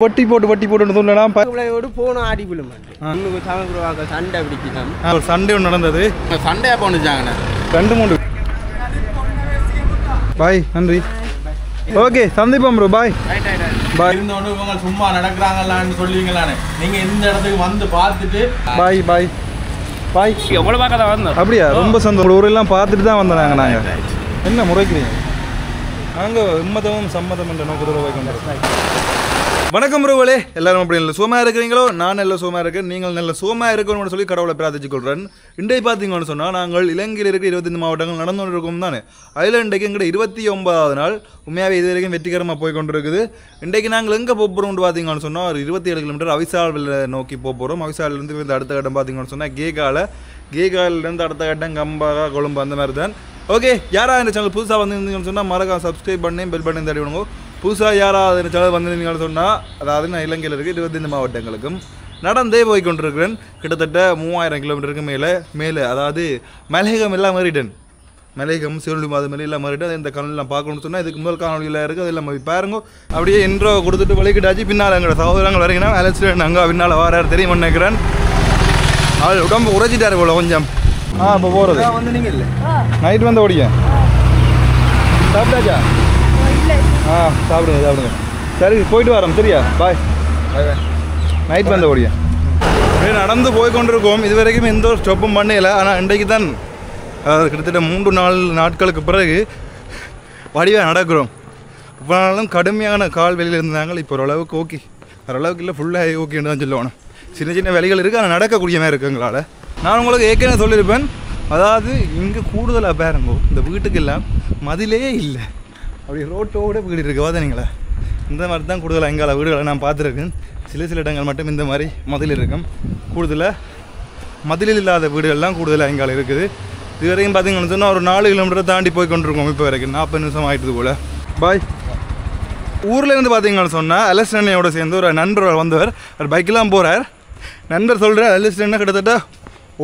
வட்டி போட்டு சொல்லலாம் போன ஆடி விழுமாட்டு சண்டை பிடிச்சிட்டான் ஒரு சண்டே ஒன்று நடந்தது சண்டையா போனுச்சாங்கண்ணே 2-3 பாய் நன்றி ஓகே சந்திப்போம் ப்ரோ பாய் பாய் இருந்தோன்னு இவங்க சும்மா நடக்கிறாங்களான்னு சொல்லுவீங்களானே நீங்க இந்த இடத்துக்கு வந்து பார்த்துட்டு பாய் பாய் பாய் எவ்வளவு பார்க்க தான் வந்தோம் அப்படியா ரொம்ப சந்தோஷம் ஊரெல்லாம் பார்த்துட்டு தான் வந்தோம் நாங்கள் என்ன முறைக்கிறீங்க நாங்கள் உம்மதமும் சம்மதம் என்ற நோக்கத்தோடு வைக்கின்றோம் வணக்கம் ப்ரோவலே எல்லாரும் அப்படி நல்ல சோமா இருக்கிறீங்களோ நான் நல்ல சோமா இருக்கேன் நீங்கள் நல்ல சோமா இருக்கணும்னு சொல்லி கடவுளை பிரார்த்திச்சு கொள்கிறேன் இன்றைக்கு பார்த்தீங்கன்னு சொன்னால் நாங்கள் இலங்கையில் இருக்கிற 25 மாவட்டங்கள் நடந்து கொண்டு இருக்கோம் தானே அதில் இன்றைக்கு எங்கள்கிட்ட 29வது நாள் உண்மையாகவே இது வரைக்கும் வெற்றிகரமாக போய் கொண்டு இருக்குது இன்றைக்கு நாங்கள் எங்கே போகிறோம்னு பார்த்தீங்கன்னு சொன்னால் ஒரு 27 கிலோமீட்டர் அவிசாவில் நோக்கி போகிறோம் அவிசாவிலேருந்து இந்த அடுத்த கட்டம் பார்த்தீங்கன்னு சொன்னால் கேகாலேருந்து அடுத்த கட்டம் கம்பாகா கொழும்பு அந்த மாதிரி தான் ஓகே யாராவது இந்த சேனல் புதுசாக வந்துருந்தீங்கன்னு சொன்னால் மறக்காம சப்ஸ்கிரைப் பண்ணி பெல் பட்டன் தட்டி விடுங்க புதுசாக யாராவது இந்த சேனல் வந்துருந்தீங்கன்னு சொன்னால் அதாவது நான் இலங்கையில் இருக்க 25 மாவட்டங்களுக்கும் நடந்தே போய் கொண்டிருக்கிறேன் கிட்டத்தட்ட 3000 கிலோமீட்டருக்கு மேலே அதாவது மலையகம் எல்லாம் மாறிட்டேன் மலையகம் சிவனொலி மாதம் மேலே எல்லாம் மாறிட்டு இந்த காணொலியெல்லாம் பார்க்கணும்னு சொன்னால் இதுக்கு முதல் காணொலியில் இருக்குது அதெல்லாம் போய் பாருங்க அப்படியே இன்ட்ரோ கொடுத்துட்டு வலிக்கிட்டாச்சு பின்னால் எங்களோட சகோதரங்கள் வரைக்கும் அலசிட்டு நாங்கள் பின்னால் வராரு தெரியும் நினைக்கிறேன் அவள் உடம்பு உரைச்சிட்டாரு போல கொஞ்சம் இப்போ போகிறது வந்து நீங்க இல்லை நைட் வந்து ஓடிய சாப்பிட்டாச்சா சாப்பிடுங்க சரி போயிட்டு வரோம் சரியா பாய் நைட் வந்து ஓடிய அப்படியே நடந்து போய் கொண்டிருக்கோம் இது வரைக்கும் எந்த ஒரு ஸ்டாப்பும் பண்ணல ஆனால் இன்றைக்கு தான் கிட்டத்தட்ட 3-4 நாட்களுக்கு பிறகு வடிவாக நடக்கிறோம் இவ்வளோ கடுமையான கால் வெளியில் இருந்தாங்க இப்போ ஓரளவுக்கு ஓகே ஓரளவுக்கு இல்லை ஃபுல்லாக ஓகேன்னு தான் சொல்லுவானு சின்ன சின்ன வேலைகள் இருக்குது ஆனால் நடக்கக்கூடிய மாதிரி இருக்குது எங்களால் நான் உங்களுக்கு ஏற்கனவே சொல்லியிருப்பேன் அதாவது இங்கே கூடுதலாக பாருங்கோ இந்த வீட்டுக்கெல்லாம் மதிலே இல்லை அப்படி ரோட்டோட வீடு இருக்குது வாதனைங்களா இந்த மாதிரி தான் கூடுதலாக எங்கால வீடுகளை நான் பார்த்துருக்கேன் சில இடங்கள் மட்டும் இந்த மாதிரி மதில் இருக்கும் கூடுதலாக மதிலில் இல்லாத வீடுகள்லாம் கூடுதலாக எங்கால இருக்குது இது வரைக்கும் பார்த்தீங்கன்னு சொன்னால் ஒரு 4 கிலோமீட்டர் தாண்டி போய் கொண்டிருக்கோம் இப்போ வரைக்கும் 40 நிமிஷம் ஆகிட்டது போல் பாய் ஊர்லேருந்து பார்த்தீங்கன்னு சொன்னால் அலஸ்டனையோட சேர்ந்து ஒரு நண்பர் வந்தவர் அவர் பைக்கெலாம் போகிறார் நண்பர் சொல்கிறார் அலஸ்டன்னா கிட்டத்தட்ட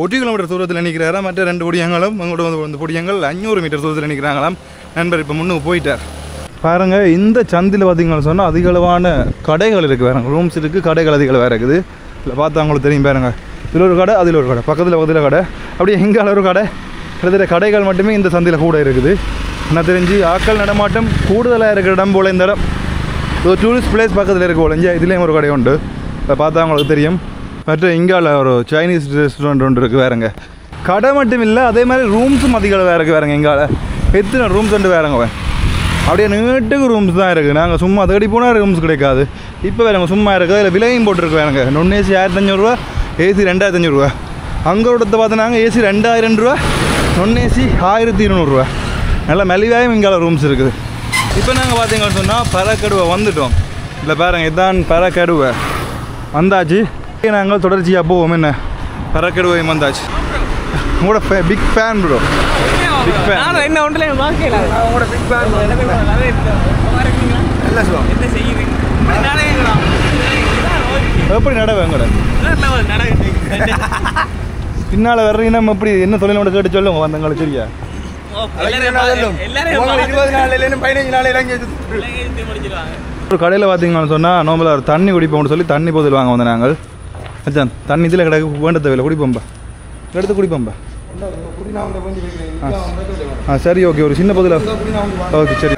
1 கிலோமீட்டர் தூரத்தில் நிற்கிறாரா மற்ற 2 பொடியங்களும் அவங்களோட வந்து பொடியங்கள் 500 மீட்டர் தூரத்தில் நிற்கிறாங்களாம் நண்பர் இப்போ முன்னுக்கு போயிட்டார் பாருங்கள் இந்த சந்தில் பார்த்தீங்கன்னு சொன்னால் அதிகளவான கடைகள் இருக்குது வேறு ரூம்ஸ் இருக்குது கடைகள் அதிகளவு வேறு இருக்குது இல்லை பார்த்தா அவங்களுக்கு தெரியும் பாருங்க இதில் ஒரு கடை அதில் ஒரு கடை பக்கத்தில் கடை அப்படியே எங்கால ஒரு கடை கிட்டத்தட்ட கடைகள் மட்டுமே இந்த சந்தியில் கூட இருக்குது நான் தெரிஞ்சு ஆக்கள் நடமாட்டம் கூடுதலாக இருக்கிற இடம் போல் இந்த இடம் ஒரு டூரிஸ்ட் பிளேஸ் பக்கத்தில் இருக்க போல இதுலேயும் ஒரு கடை உண்டு அதை பார்த்தா அவங்களுக்கு தெரியும் மற்ற இங்கால ஒரு சைனீஸ் ரெஸ்டாரண்ட் ஒன்று இருக்குது வேறுங்க கடை மட்டும் இல்லை அதே மாதிரி ரூம்ஸும் அதிகளவு வேறு இருக்குது வேறுங்க எங்கால எத்தனை ரூம்ஸ் வந்து வேறுங்க அப்படியே நீட்டுக்கு ரூம்ஸ் தான் இருக்குது நாங்கள் சும்மா தேடி போனால் ரூம்ஸ் கிடைக்காது இப்போ வேறுங்க சும்மா இருக்குது அதில் விலையும் போட்டிருக்கு வேறுங்க non AC 1500 ஏசி 2500 அங்கே இடத்த பார்த்தோன்னாங்க ஏசி 2000 ரூபா non AC 1200 நல்ல மலிவாயும் இங்கால ரூம்ஸ் இருக்குது இப்போ நாங்கள் பார்த்தீங்கன்னு சொன்னால் பறக்கடுவை வந்துட்டோம் இல்லை பாருங்க இதுதான் பறக்கடுவை வந்தாச்சு நாங்கள் தொடர்ச்சியாக போவோம் என்ன பறக்கடுவை வந்தாச்சு உங்களோட big fan bro big fan என்ன ஒன்றில் பார்க்கல உங்களோட பிக் ஃபேன் எப்படி நடவேங்கட பின்னால் வர்றீங்கன்னா நம்ம எப்படி என்ன தொழிலோட கேட்டு சொல்லுங்க வந்தவங்களை சரியா 20 நாள் 15 நாள் இறங்கி ஒரு கடையில் பார்த்தீங்கன்னு சொன்னால் நார்மலாக ஒரு தண்ணி குடிப்போம்னு சொல்லி தண்ணி போதில் வாங்க வந்த நாங்கள் அச்சான் தண்ணி இதில் கிடக்கு வேண்ட தேவையில்லை குடிப்போம்பா எடுத்து குடிப்போம்பா சரி ஓகே ஒரு சின்ன பதில் ஓகே சரி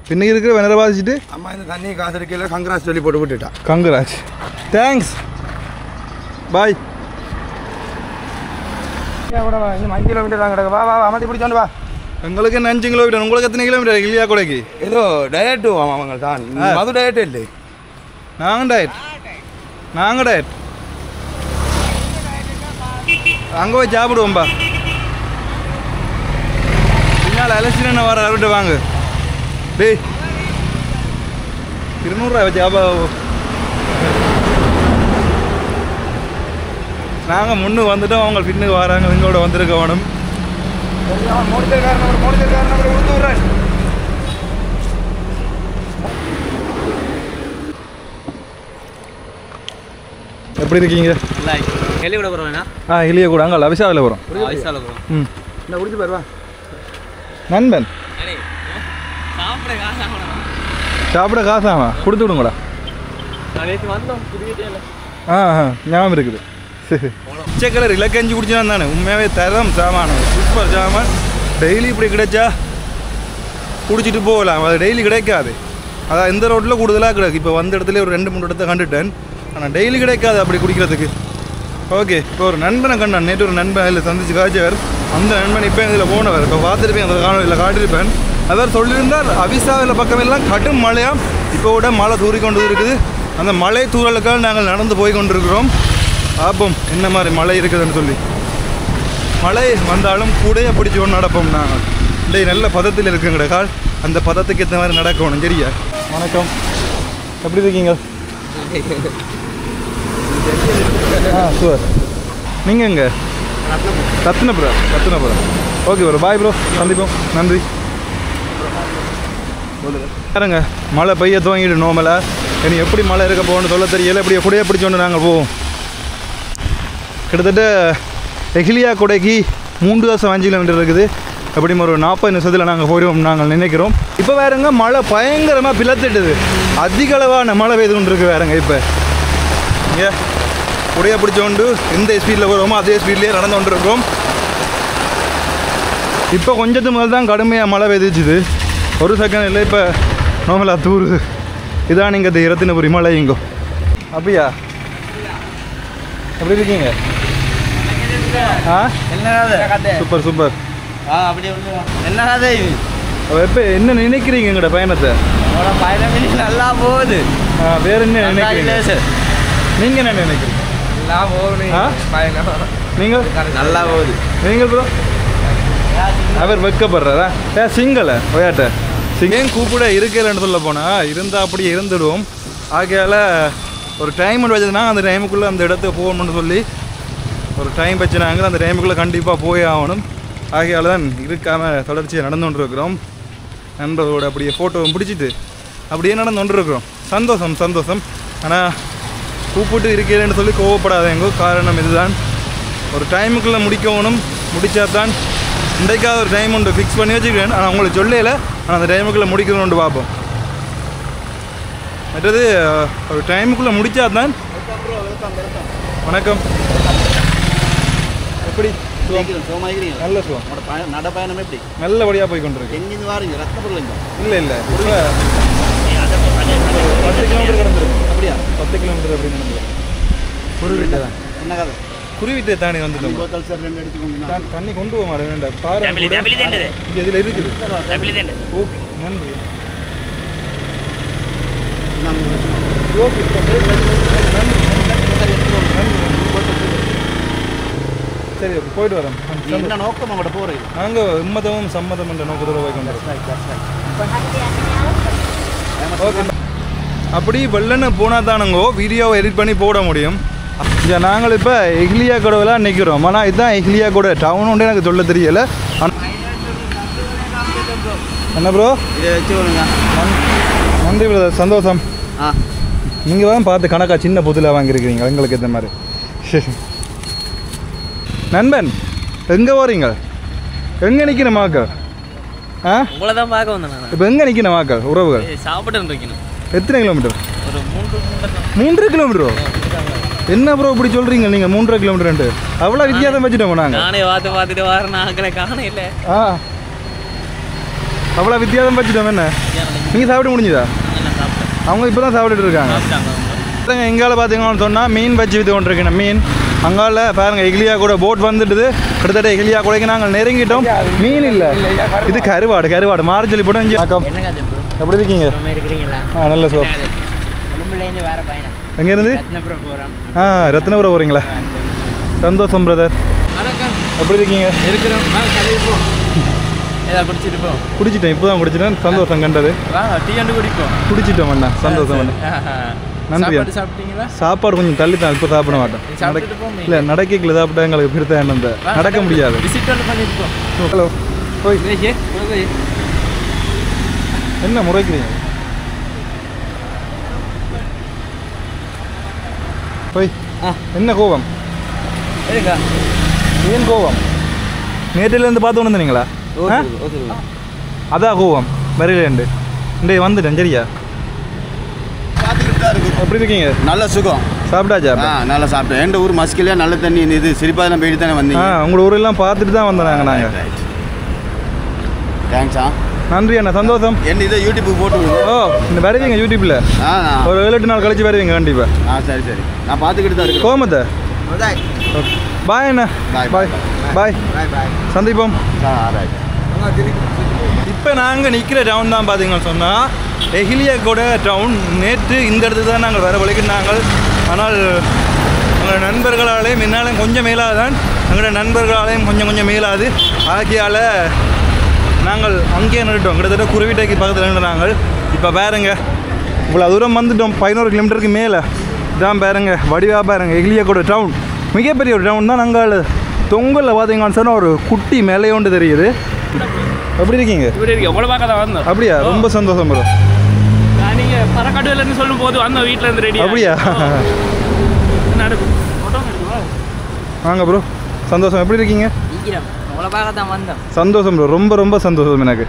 பின்ன இருக்கிற வெனரை பாதிச்சுட்டு அம்மா இந்த தண்ணி காசு இருக்கையில் கங்கராஜ் சொல்லி போட்டு விட்டுட்டா கங்கராஜ் தேங்க்ஸ் பாய் 5 கிலோமீட்டர் தான் கிடக்கு வா வா அமர்த்தி பிடிச்சோண்டு வா எங்களுக்கு என்ன 5 கிலோமீட்டர் உங்களுக்கு எத்தனை கிலோமீட்டர் இல்லையா கொடைக்கு ஏதோ டயட்டு அவங்க தான் மது டயட்டு இல்லை நாங்கள் டயட் அங்கே போய் சாப்பிடுவோம்பா பின்னால் அலசினா வர அவர்கிட்ட வாங்க டேய் 200 ரூபா வச்சு நாங்கள் முன்னுக்கு வந்துட்டோம் அவங்க பின்னுக்கு வராங்க எங்களோட வந்திருக்க வேணும் எப்படி இருக்கீங்க ஹெலிகூட போகிறோம்னா ஹெலியை கூட அங்கே அவிசாவில் போகிறோம் ம் நான் குடிச்சு பாருவா நண்பன் சாப்பிட காசாமா கொடுத்து விடுங்கடா ஞாபகம் இருக்குது பச்சை கலர் இலக்கஞ்சி குடிச்சா தானே உண்மையாகவே தரம் சாமான் சூப்பர் சாமான் டெய்லி இப்படி கிடைச்சா குடிச்சிட்டு போகலாம் அது டெய்லி கிடைக்காது அதான் இந்த ரோட்டில் கூடுதலாக கிடையாது இப்போ வந்த இடத்துல ஒரு 2-3 இடத்த கண்டுட்டேன் ஆனால் டெய்லி கிடைக்காது அப்படி குடிக்கிறதுக்கு ஓகே இப்போ ஒரு நண்பனை கண்டான் நேற்று ஒரு நண்பன் இதில் சந்திச்சு காய்ச்சவர் அந்த நண்பன் இப்போ இதில் போனவர் இப்போ பார்த்துருப்பேன் அந்த காணொலியில் காட்டியிருப்பேன் அவர் சொல்லியிருந்தார் அவிசாவில் பக்கமெல்லாம் கடும் மழையாம் இப்போ கூட மழை தூறி கொண்டு இருக்குது அந்த மழை தூறலுக்காக நாங்கள் நடந்து போய் கொண்டிருக்கிறோம் பார்ப்போம் என்ன மாதிரி மழை இருக்குதுன்னு சொல்லி மழை வந்தாலும் கூடையை பிடிச்சி ஒன்று நடப்போம் நாங்கள் இந்த நல்ல பதத்தில் இருக்குங்கிற கால் அந்த பதத்துக்கு ஏற்ற மாதிரி நடக்கணும் சரியா வணக்கம் எப்படி இருக்கீங்க சுவர் நீங்கள் எங்கே Ratnapuram okay bro bye bro சந்திப்போம் நன்றி பாருங்க மழை பெய்ய துவங்கிட்டு நோமலாக இனி எப்படி மழை இருக்க போகணும்னு சொல்ல தெரியல எப்படியோ கூடையை பிடிச்சோன்னு நாங்கள் போவோம் கிட்டத்தட்ட எகிலியா கொடைக்கு 3 வருஷம் 5 கிலோமீட்டர் இருக்குது எப்படியும் ஒரு 40 நிமிஷத்தில் நாங்கள் போயிடுவோம் நாங்கள் நினைக்கிறோம் இப்போ வேறுங்க மழை பயங்கரமாக பிளத்துட்டுது அதிக அளவான மழை பெய்து கொண்டு இருக்கு வேறுங்க இப்போ இங்கே கூடையை பிடிச்சோண்டு எந்த ஸ்பீடில் வருவோமோ அதே ஸ்பீட்லேயே நடந்து கொண்டு இருக்கோம் இப்போ கொஞ்சத்து முதல் தான் கடுமையாக மழை பெய்துச்சுது ஒரு செகண்ட் இல்லை இப்போ நோமலாக தூருது இதான் நீங்கள் ரத்தினபுரி மழை இங்கோ அப்படியா எப்படி இருக்கீங்க சூப்பர் சூப்பர் என்ன கதை எப்போ என்ன நினைக்கிறீங்க எங்களோட பயணத்தை பயணம் நல்லா போகுது வேற என்ன நினைக்கிறீங்க நீங்கள் என்ன நினைக்கிறீங்க நல்லா போகுது பயணம் நீங்கள் நல்லா போகுது நீங்கள் ப்ரோ அவர் வெக்கப்படுறாரா சிங்கள ஒயாட்ட சிங்கேன் கூப்பிட இருக்கலன்னு சொல்ல போனால் இருந்தால் அப்படியே இருந்துடுவோம் ஆகையால் ஒரு டைம் வச்சதுன்னா அந்த டைமுக்குள்ளே அந்த இடத்துக்கு போகணும்னு சொல்லி ஒரு டைம் வச்சுனாங்க அந்த டைமுக்குள்ளே கண்டிப்பாக போய் ஆகணும் ஆகையால் தான் இருக்காமல் தொடர்ச்சியாக நடந்து கொண்டிருக்கிறோம் நண்பர்களோட அப்படியே ஃபோட்டோவும் பிடிச்சிட்டு அப்படியே நடந்து கொண்டிருக்கிறோம் சந்தோஷம் ஆனால் கூப்பிட்டு இருக்கேன்னு சொல்லி கோவப்படாதேங்கோ காரணம் இதுதான் ஒரு டைமுக்குள்ளே முடிக்கணும் முடித்தா தான் இன்றைக்காவது ஒரு டைம் ஒன்று ஃபிக்ஸ் பண்ணி வச்சுக்கிறேன் ஆனால் உங்களுக்கு சொல்லல ஆனால் அந்த டைமுக்குள்ளே முடிக்கணும்னு பார்ப்போம் மற்றது ஒரு டைமுக்குள்ளே முடித்தா தான் வணக்கம் எப்படி நல்ல சுகம் நடப்பயணம் எப்படி நல்லபடியாக போய் கொண்டிருக்கு எங்கிருந்து வாருங்க ரத்னபுரம் இல்லை 10 கிலோமீட்டர் கிடந்துருக்கு அப்படியா 10 கிலோமீட்டர் அப்படின்னு நினைக்கிறேன் குருவிட்டை தான் என்ன கதை குருவிட்டை தாண்டி வந்துட்டோம் தண்ணி கொண்டு போக மாட்டேன் வேண்டாம் பாரு இதில் இருக்குது ஓகே நன்றி ஓகே சரி போயிட்டு வரோம் என்ன நோக்கம் அவங்கள்ட்ட போகிறீங்க நாங்கள் உம்மதமும் சம்மதம் என்ற நோக்கத்தோடு போய் கொண்டு ஓகே அப்படி வெள்ளன்னு போனால் தானுங்கோ வீடியோவை எடிட் பண்ணி போட முடியும் இங்கே நாங்கள் இப்போ எகிலியா கூடலாம் நிற்கிறோம் ஆனால் இதுதான் எகிலியா கூட டவுன் ஒன்றே எனக்கு சொல்ல தெரியலை என்ன ப்ரோ இதை வச்சு நன்றி பிரதர் சந்தோஷம் நீங்கள் தான் பார்த்து கணக்காக சின்ன புதில் வாங்கியிருக்கிறீங்க எங்களுக்கு இந்த மாதிரி நண்பன் எங்கே போகிறீங்க எங்கே நிற்கிற மாக்கள் உங்களை தான் பார்க்க வந்தேன் இப்போ எங்கே நிற்கிற மாக்கள் உறவுகள் சாப்பிட்டு இருக்கணும் எத்தனை கிலோமீட்டர் ஒரு 3 கிலோமீட்டரோ என்ன ப்ரோ இப்படி சொல்கிறீங்க நீங்கள் 3 கிலோமீட்டர் அவ்வளோ வித்தியாசம் வச்சுட்டோம் நாங்கள் நானே பார்த்துட்டு வரேன் ஆக்களை காண இல்லை அவ்வளோ வித்தியாசம் வச்சுட்டோம் என்ன நீங்கள் சாப்பிட்டு முடிஞ்சுதா அவங்க இப்போ தான் சாப்பிட்டுட்டு இருக்காங்க எங்கால பார்த்தீங்கன்னு சொன்னால் மீன் வச்சு வித்து கொண்டிருக்கேன் மீன் அங்கால பாருங்க எகிலியா கூட போட் வந்துடுது கிட்டத்தட்ட எகிலியா கூடைக்கு நாங்கள் நெருங்கிட்டோம் மீன் இல்லை இது கருவாடு மாறு சொல்லி போட்டு எப்படி இருக்கீங்க நல்ல சோப் எங்கேருந்து ரத்னபுரம் போகிறீங்களா சந்தோஷம் பிரதர் எப்படி இருக்கீங்க குடிச்சிட்டேன் இப்போ தான் குடிச்சிட்டேன் சந்தோஷம் கண்டது குடிச்சிட்டோம் அண்ணா சந்தோஷம் அண்ணா நன்றி சாப்பாடு கொஞ்சம் தள்ளி தான் இப்போ சாப்பிட மாட்டேன் இல்லை நடக்கல சாப்பிட்டா எங்களுக்கு பிரித்தா என்ன நடக்க முடியாது ஹலோ போய் என்ன முறைக்கிறீங்க போய் என்ன கோபம் ஏன் கோபம் நேற்றிலேருந்து பார்த்து கொண்டு வந்தீங்களா அதான் கோபம் வரையிலேண்டு இன்றைய வந்துட்டேன் சரியா பார்த்துக்கிட்டு தான் இருக்கு எப்படி இருக்கீங்க? நல்ல சுகம். சாப்பிட்டாச்சா? நல்லா சாப்பிட்டேன். எந்த ஊர் மஸ்கிலே நல்ல தண்ணி இது சிரிப்பாதெல்லாம் போயிட்டு தானே வந்தீங்க. உங்களோட ஊரெல்லாம் பார்த்துட்டு தான் வந்தோம் நாங்கள். தேங்க்ஸா. நன்றி அண்ணா, சந்தோஷம். என்ன இதை யூடியூப்புக்கு போட்டு இந்த வருவீங்க யூடியூப்பில்? ஒரு 7-8 நாள் கழிச்சு வருவீங்க கண்டிப்பாக. சரி சரி, நான் பார்த்துக்கிட்டு தான் இருக்கேன். கோமத்தை பாய் அண்ணா. பாய் பாய் பாய் பாய், சந்திப்போம். இப்போ நாங்கள் நிற்கிற டவுன் தான் பார்த்தீங்கன்னு சொன்னால் எஹிலியகோட டவுன். நேற்று இந்த இடத்துக்கு தான் நாங்கள் வர வலிக்கினாங்கள். ஆனால் எங்களோட நண்பர்களாலேயும் என்னாலும் கொஞ்சம் மேலாது தான், எங்களோட நண்பர்களாலேயும் கொஞ்சம் மேலாது ஆகியால் நாங்கள் அங்கேயே நின்றுட்டோம். கிட்டத்தட்ட குருவிட்டைக்கு பக்கத்தில் நின்று நாங்கள். இப்போ பாருங்க இவ்வளோ தூரம் வந்துட்டோம், 11 கிலோமீட்டருக்கு மேலே தான் பாருங்க. வடிவாக பாருங்க, எஹிலியகோட டவுன் மிகப்பெரிய ஒரு டவுன் தான். நாங்கள் தொங்கலில் பார்த்தீங்கன்னு சொன்னால் ஒரு குட்டி மேலையோண்டு தெரியுது. எப்படி இருக்கீங்க? உங்களை பார்க்க தான் வந்தோம். அப்படியா? ரொம்ப சந்தோஷம் ப்ரோ. நீங்கள் பறக்கட்டுவில்னு சொல்லும் போது வந்தோம், வீட்டில் இருந்து ரெடி. அப்படியா? வாங்க ப்ரோ, சந்தோஷம். எப்படி இருக்கீங்க? உங்களை பார்க்க தான் வந்தோம். சந்தோஷம் ப்ரோ, ரொம்ப சந்தோஷம் எனக்கு.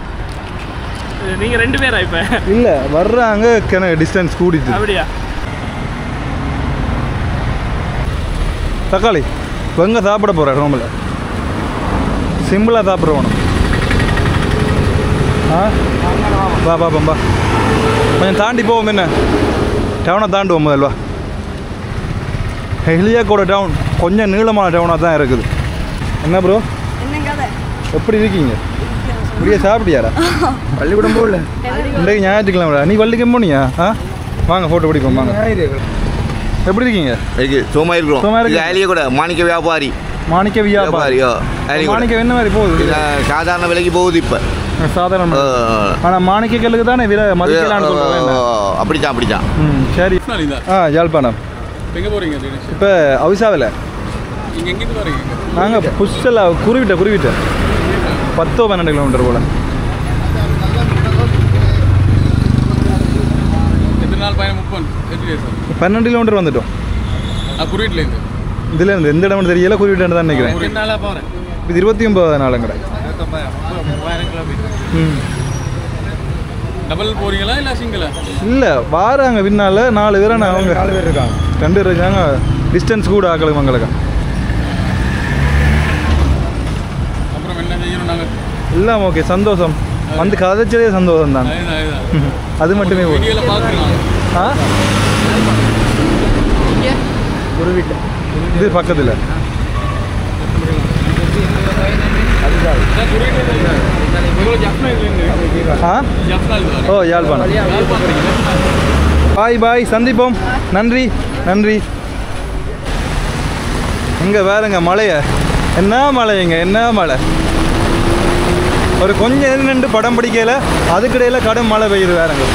நீங்கள் 2 பேரா இப்போ? இல்லை, வர்றாங்க டிஸ்டன்ஸ் கூடிட்டு. அப்படியா? தக்காளி எங்கே சாப்பிட போகிறேன்? ரூமில் சிம்பிளாக சாப்பிட்றோம். வா பாப்பா, கொஞ்சம் தாண்டி போவோம். என்ன டவுனை தாண்டுவோம் முதல்வா. எஹிலியகோட டவுன் கொஞ்சம் நீளமான டவுனாக தான் இருக்குது. என்ன ப்ரோ, எப்படி இருக்கீங்க? இப்படியே சாப்பிட்டியாரா? பள்ளிக்கூடம் போகல இன்றைக்கு ஞாயிற்றுக்கிழமை. நீ பள்ளிக்கு போனியா? வாங்க ஃபோட்டோ பிடிப்போம் வாங்க. எப்படி இருக்கீங்க? சும்மா இருக்கிறோம். கூட மாணிக்க வியாபாரி. மாணிக்க வியாபாரியோ? மாணிக்கம் என்ன மாதிரி போகுது? சாதாரண விலைக்கு போகுது இப்போ. சாதாரண. ஆனால் மாணிக்கங்களுக்கு தானே விலை மதிக்கலான்னு சொல்கிறேன். அப்படித்தான். சரி. யாழ்ப்பாணம். எங்கே போகிறீங்க? இப்போ அவிசாவில். நீங்கள் எங்கேருந்து வரீங்க? நாங்கள் புஷ்டலா குருவிட்ட 10-12 கிலோமீட்டர் போல். எத்தனை நாள் பயணம்? 12 கிலோமீட்டர் வந்துட்டோம். குருவிட்லேருந்து இதுலேருந்து எந்த இடம்னு தெரியல, குருவிட்டு தான் நினைக்கிறேன். இது 29 நாளுங்கிற. டபுள் போகிறீங்களா இல்லை சிங்கிளா? இல்லை, வாராங்க பின்னால் 4 பேர். அவங்க 4 பேர் இருக்காங்க. 2 பேர் இருக்காங்க. டிஸ்டன்ஸ் கூட ஆக்களுக்கு மங்களுக்கு. அப்புறம் என்ன செய்யணும் நாங்கள்? எல்லாம் ஓகே, சந்தோஷம். வந்து கதைச்சதே சந்தோஷம் தான். அது மட்டுமே ஒரு வீட்டு இது பக்கத்தில். ஓ, யாழ்ப்பாணம். பாய், சந்திப்போம். நன்றி. இங்கே வேறுங்க மழைய, என்ன மழைங்க, என்ன மழை. ஒரு கொஞ்சம் நேரம் நின்று படம் பிடிக்கல, அதுக்கிடையில் கடும் மழை பெய்யுது வேறுங்க.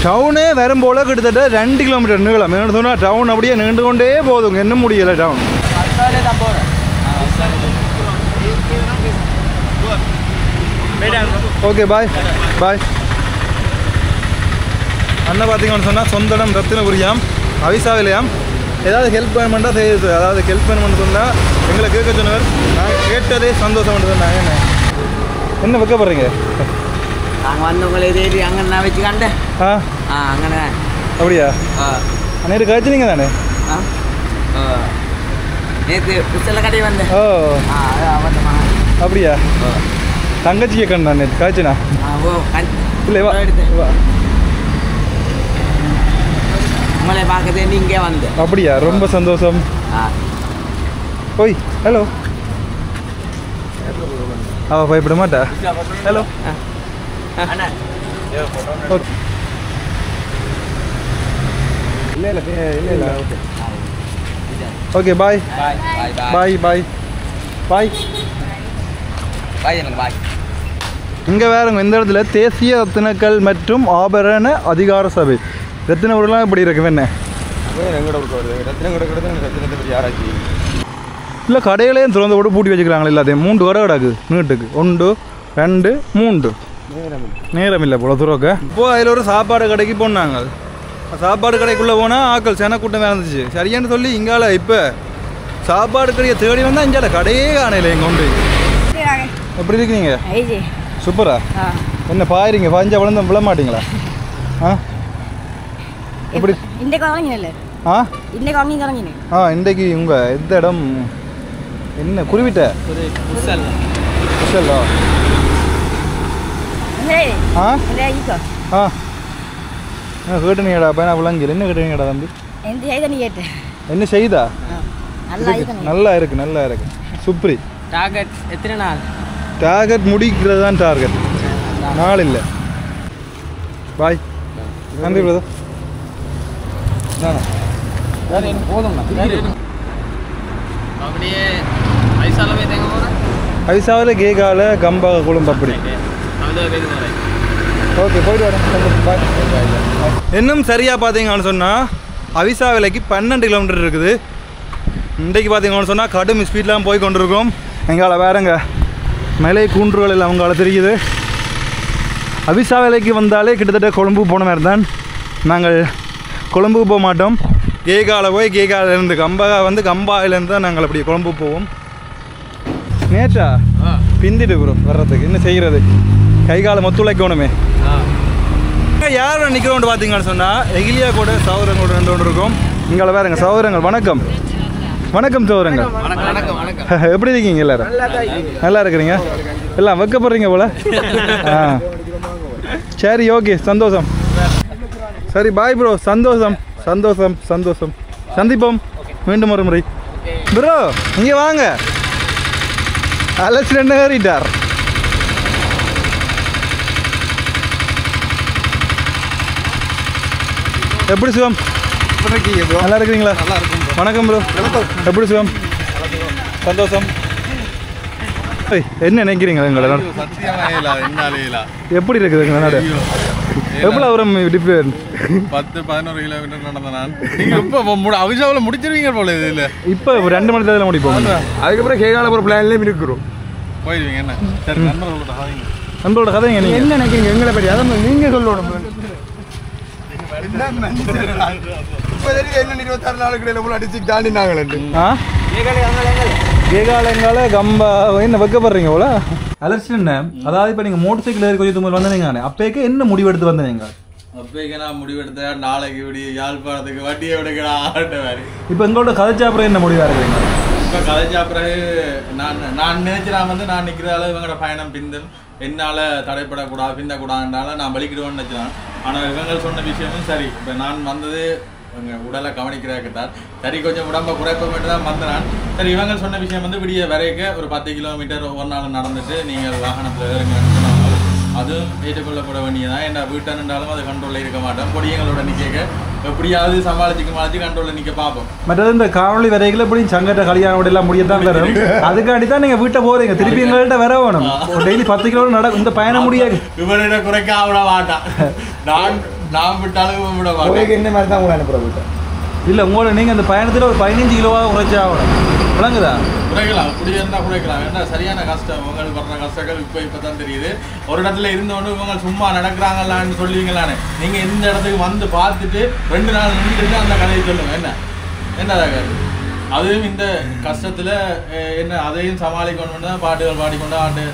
டவுனே வரும்போல கிட்டத்தட்ட 2 கிலோமீட்டர் நீளம். என்ன சொன்னால் டவுன் அப்படியே நீண்டு கொண்டே போதுங்க, இன்னும் முடியலை டவுன். ஓகே, பாய். அண்ணன் பார்த்தீங்கன்னு சொன்னால் சொந்த இடம் ரத்தினபுரியாம், அவிசாவிலையாம். ஏதாவது ஹெல்ப் வேணுமெண்டா செய்யுது. அதாவது ஹெல்ப் வேணுமென்னு சொன்னால் எங்களை கேட்க சொன்னவர். நான் கேட்டதே சந்தோஷம் பண்ணுறது. நாங்கள் என்ன வைக்கப்படுறீங்க? நாங்கள் வந்து உங்களை தேடி அங்கே நான் வச்சு கண்டேன். அங்கே. அப்படியா? நேற்று கழிச்சுனீங்க தானே? நேற்று புத்தல கடை வந்தேன். ஓ, அப்படியா? தங்கச்சியை கண்டா நேற்று காய்ச்சினா? இல்லை, வா. உங்களை பார்க்கதே நீங்க வந்து. அப்படியா? ரொம்ப சந்தோஷம். ஓய், ஹலோ. அவள் பயப்பட மாட்டா? ஹலோ. இல்லை. ஓகே, பாய். இங்கே வேறுங்க இந்த இடத்துல தேசிய ரத்தினக்கல் மற்றும் ஆபரண அதிகார சபை. ரத்தினபுரம்லாம் இப்படி இருக்கு என்ன? இல்லை, கடையிலையும் திறந்து கூட பூட்டி வச்சுக்கிறாங்களே எல்லாத்தையும். 3 கடை கிடக்கு நீட்டுக்கு. 1 2 3 நேரம் இல்லை போல துறக்க. இப்போது அதில் ஒரு சாப்பாடு கடைக்கு போனாங்க. சாப்பாடு கடைக்குள்ளே போனால் ஆக்கள் சென கூட்டம் இருந்துச்சு. சரியானு சொல்லி இங்கால இப்போ சாப்பாடு கடையை தேடி வந்தால் இங்கால கடையே காணையில எங்கே கொண்டு. எப்படி இருக்கீங்க? சூப்பரா. என்ன பாயிறீங்க பாஞ்சா விழுந்து விழ மாட்டீங்களா ஆ எப்படி இன்றைக்கு வாங்கினல ஆ இன்றைக்கு வாங்கி இறங்கினேன் இன்றைக்கு உங்கள் எந்த இடம் என்ன குருவிட்ட குஷல்லா ஆ ஆ கேட்டுனீங்கடா பையனா விளங்கில் என்ன கேட்டுனீங்கடா தம்பி எந்த செய்த நீ கேட்ட என்ன செய்தா நல்லா நல்லா இருக்கு சுப்ரி டார்கெட் எத்தனை நாள் டார்கெட் முடிக்கிறது தான் டார்கெட் நாள் இல்லை பாய் நன்றி பிரதர் அப்படியே ஐசால போய் தேங்க போகிறேன் ஐசாவில் கேகால கம்பாக குழும்பு அப்படி ஓகே போயிட்டு வரேன் பாய் இன்னும் சரியாக பார்த்தீங்கன்னு சொன்னால் அவிசா விலைக்கு 12 கிலோமீட்டர் இருக்குது இன்றைக்கு பார்த்தீங்கன்னு சொன்னால் கடும் ஸ்பீட்லாம் போய் கொண்டிருக்கோம் எங்களால் வேறுங்க மலை கூன்றுகள் எல்லாம் அவங்களால தெரியுது அவிசா விலைக்கு வந்தாலே கிட்டத்தட்ட கொழும்பு போன மாதிரி தான் நாங்கள் கொழும்புக்கு போக மாட்டோம் கேகால போய் கேகாலேருந்து கம்பாயிலேருந்து தான் நாங்கள் அப்படி கொழும்பு போவோம் நேற்றா பிந்திட்டு ப்ரோ வர்றதுக்கு என்ன செய்கிறது கை காலம் ஒத்துழைக்கணுமே யாரோட நிற்கிறோன்னு பார்த்தீங்கன்னு சொன்னால் எகிலியா கூட சௌரங்களோட ரெண்டு ஒன்று இருக்கும் இங்கே வேறுங்க சௌரங்கள் வணக்கம் வணக்கம் சௌரங்கள் எப்படி இருக்கீங்க எல்லாரும் நல்லா இருக்கிறீங்க எல்லாம் வைக்கப்படுறீங்க போல சரி ஓகே சந்தோஷம் சரி பாய் ப்ரோ சந்தோஷம் சந்தோஷம் சந்தோஷம் சந்திப்போம் மீண்டும் ஒரு முறை ப்ரோ இங்கே வாங்க அலெக்ஸ் என்ன ஏறிட்டார் எப்படி சிவம் நல்லா இருக்கிறீங்களா வணக்கம் ப்ரோ எப்படி சிவம் சந்தோஷம் என்ன நினைக்கிறீங்க எங்களை எப்படி இருக்குது நாடு எவ்வளோ வரும் டிஃபரன்ஸ் 10-11 கிலோமீட்டர் நடந்த நான் இப்போ அவிசாவில் முடிச்சிருவீங்க போல இது இல்லை இப்போ 2 மணி நேரத்தில் முடிப்போம் அதுக்கப்புறம் கேகால ஒரு பிளான்லேயும் இருக்கிறோம் போயிடுவீங்க என்ன சரி நம்மளோட கதைங்க நீங்கள் என்ன நினைக்கிறீங்க எங்களை பற்றி அதான் நீங்கள் சொல்லணும் என்ன 26 நாளுக்கு இடையில அடிச்சு தாண்டினாங்களே கேகாலங்கால கம்பா என்ன வைக்கப்படுறீங்க போல அலர்ச்சி என்ன அதாவது இப்போ நீங்கள் மோட்டர் சைக்கிள் ஏறி கொஞ்சம் தும்மல் வந்தீங்க அப்போக்கு என்ன முடிவெடுத்து வந்தீங்க அப்போக்கு நான் முடிவெடுத்தேன் நாளைக்கு இப்படி யாழ்ப்பாணத்துக்கு வட்டியை விடுக்கிறா ஆட்ட மாதிரி இப்போ எங்களோட கதைச்சாப்புறம் என்ன முடிவாக இருக்கிறீங்க இப்போ கதைச்சா பிறகு நான் நினைக்கிறேன் நான் நிற்கிறதால இவங்களோட பயணம் பிந்தன் என்னால் தடைப்படக்கூடாது பிந்தக்கூடாதுனால நான் வலிக்கிடுவேன்னு நினச்சினேன் ஆனால் இவங்க சொன்ன விஷயமும் சரி இப்போ நான் வந்தது எங்கள் உடலை கவனிக்கிறாக்கிட்டார் சரி கொஞ்சம் உடம்பை குறைப்ப மட்டும் தான் வந்தேன் சரி இவங்க சொன்ன விஷயம் விடிய வரைக்கும் ஒரு 10 கிலோமீட்டர் ஒரு நாள் நடந்துட்டு நீங்கள் வாகனத்தில் இறங்குன்னு சொன்னாங்க அதுவும் ஏற்றுக்கொள்ளப்பட வேண்டியதான் என்ன வீட்டை நின்றாலும் அது கண்ட்ரோலில் இருக்க மாட்டோம் பொடியங்களோட நிற்க எப்படியாவது சமாளிச்சு கண்ட்ரோலில் நிற்க பார்ப்போம் மற்றது இந்த காணொலி வரைகளை எப்படி சங்கட்ட கல்யாணம் எல்லாம் முடியத்தான் வரும் அதுக்காண்டி தான் நீங்கள் வீட்டை போகிறீங்க திருப்பி எங்கள்கிட்ட வர வேணும் டெய்லி 10 கிலோமீட்டர் நடக்கும் இந்த பயணம் முடியாது இவனிட குறைக்க விட மாட்டான் நான் விட்டாலும் விட மாட்டேன் என்ன மாதிரி தான் உங்களை அனுப்புகிற வீட்டை இல்லை உங்களோட நீங்கள் அந்த பயணத்தில் ஒரு 15 கிலோவாக குறைச்சா ஆகணும் விளங்குதா குறைக்கலாம் இப்படி இருந்தால் குறைக்கலாம் ஏன்னா சரியான கஷ்டம் உங்களுக்கு வர்ற கஷ்டங்கள் இப்போ தான் தெரியுது ஒரு இடத்துல இருந்தோன்னு இவங்க சும்மா நடக்கிறாங்களான்னு சொல்லுவீங்களான்னு நீங்கள் இந்த இடத்துக்கு வந்து பார்த்துட்டு 2 நாள் நின்றுட்டு அந்த கதையை சொல்லுங்க என்னதாக அதுவும் இந்த கஷ்டத்தில் என்ன அதையும் சமாளிக்கணும்னு தான் பாட்டுகள் பாடிக்கொண்டு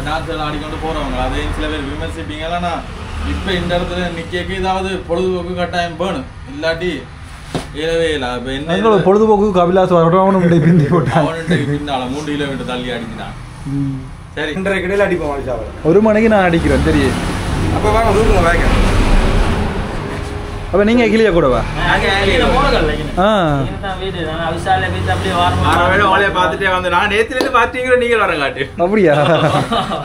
டான்ஸ்கள் ஆடிக்கொண்டு போகிறவங்க அதையும் சில பேர் விமர்சிப்பீங்களா இப்போ இந்த இடத்துல நிற்க ஏதாவது பொழுதுபோக்கு கட்டாயம் வேணும் இல்லாட்டி பொழுதுபோக்கு கபிலாஸ் வரணும் பிந்தி போட்டான் 3 கிலோமீட்டர் தள்ளி அடிக்கிறான் சரி 2:30 கடையில் அடிப்போம் 1 மணிக்கு நான் அடிக்கிறேன் தெரியும் அப்போ வாங்க ரூமுங்க வாங்க அப்போ நீங்கள் எகிலியா கூடவா பார்த்துட்டே வந்து நான் நேற்றுலேருந்து பார்த்தீங்களோ நீங்கள் வரங்காட்டு அப்படியா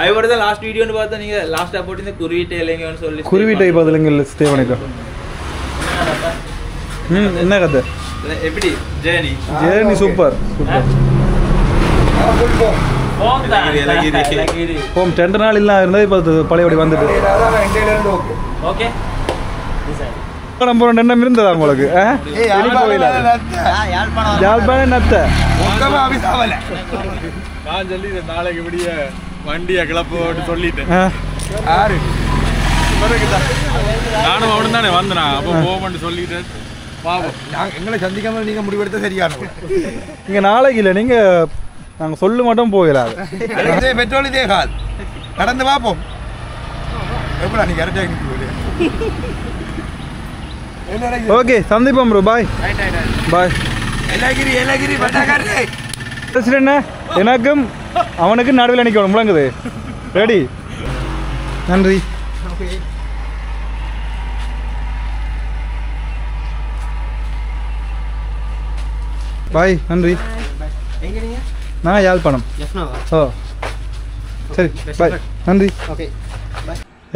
அதோட தான் லாஸ்ட் வீடியோன்னு பார்த்தா நீங்கள் லாஸ்ட்டாக போட்டு இந்த குருவிட்டை இல்லைங்கன்னு சொல்லி குருவிட்டை பதிலுங்க ஸ்டே பண்ணிக்கோ என்ன கதை எப்படி ஜேர்னி சூப்பர் போம் 2 நாள் இல்லாம இருந்தது இப்போ பழையபடி வந்துட்டு ஓகே எண்ணம் இருந்ததா உங்களுக்கு யாழ்ப்பாணம் நத்த நான் சொல்லி நாளைக்கு இப்படிய வண்டியை கிளப்பு சொல்லிட்டேன் நானும் அவனு தானே வந்தேன் அப்போ போவோம்னு சொல்லிட்டு எங்களை சந்திக்காம நீங்க முடிவெடுத்த சரியான இங்க நாளைக்கு இல்லை நீங்க நாங்கள் சொல்ல மட்டும் போயிடாது பெட்ரோல் இதே கால் நடந்து பார்ப்போம் எப்படா நீ கரெக்டாக நிற்க ஓகே சந்திப்போம் ப்ரோ பாய் பாய் ஏலகிரி பட்டாக்காரே என்ன எனக்கும் அவனுக்கு நடுவில் நிற்கணும் முழங்குது ரெடி நன்றி பாய் நன்றி நான் யாழ்ப்பாணம் ஓ சரி பாய் நன்றி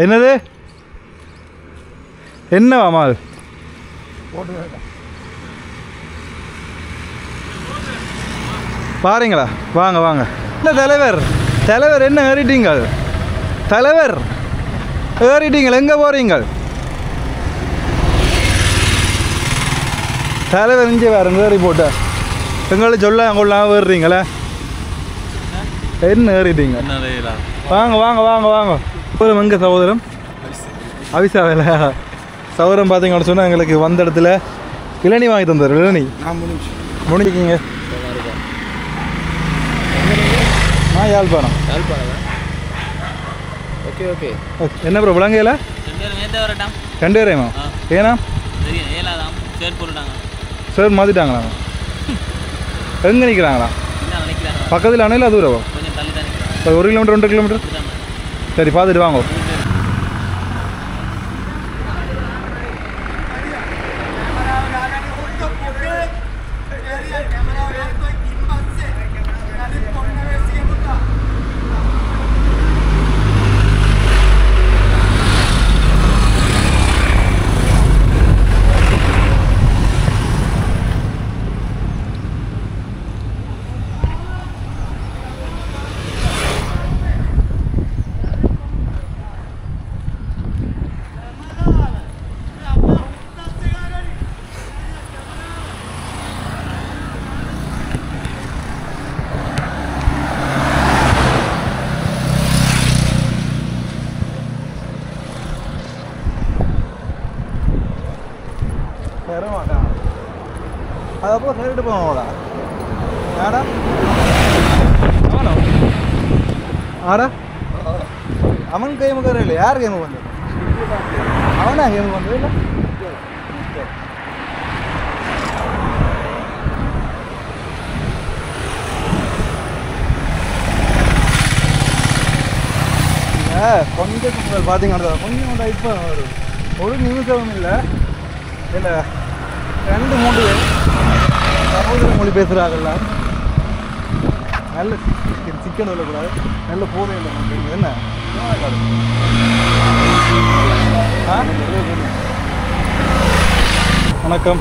என்னது என்னவா மால் பாருங்களா வாங்க வாங்க என்ன தலைவர் என்ன ஏறிட்டீங்கள் தலைவர் ஏறிட்டீங்கள் எங்கே போகிறீங்கள் தலைவர் இங்கே வேறு ஏறி போட்ட எங்களை சொல்ல கொள்ளாம ஏறுறீங்களே என்ன ஏறிட்டீங்க வாங்க வாங்க வாங்க வாங்க ஒரு எங்க சகோதரம் அவிசாவில் சகோதரம் பார்த்தீங்கன்னு சொன்னால் எங்களுக்கு வந்த இடத்துல இளநீ வாங்கி தந்தார் இளநீ முடிஞ்சிக்கிங்க நான் யாழ்ப்பாணம் ஓகே ஓகே என்ன ப்ரோ விளங்கையில் 2 பேரையுமா ஏன்னா சார் மாற்றிட்டாங்களா எங்கே நிற்கிறாங்களா பக்கத்தில் அணையில் அது தூரம் 1 கிலோமீட்டர் 2 கிலோமீட்டர் சரி பார்த்துட்டு வாங்க அதப்போ சொல்லிட்டு போவோம்டா ஆடா ஆனோ ஆடா அவன் கேமுக்கு இல்லை யார் கேமுக்கு வந்தது அவனா கேமுக்கு வந்தது இல்லை கொஞ்சம் பார்த்தீங்கன்னா கொஞ்சம் இப்போ ஒரு நிமிஷம் இல்லை இல்லை 2-3 பேர் சகோதர மொழி பேசுகிறாங்கல்ல நல்ல சிக்கன் சொல்லக்கூடாது நல்ல போதை இல்லை நமக்கு என்ன வணக்கம்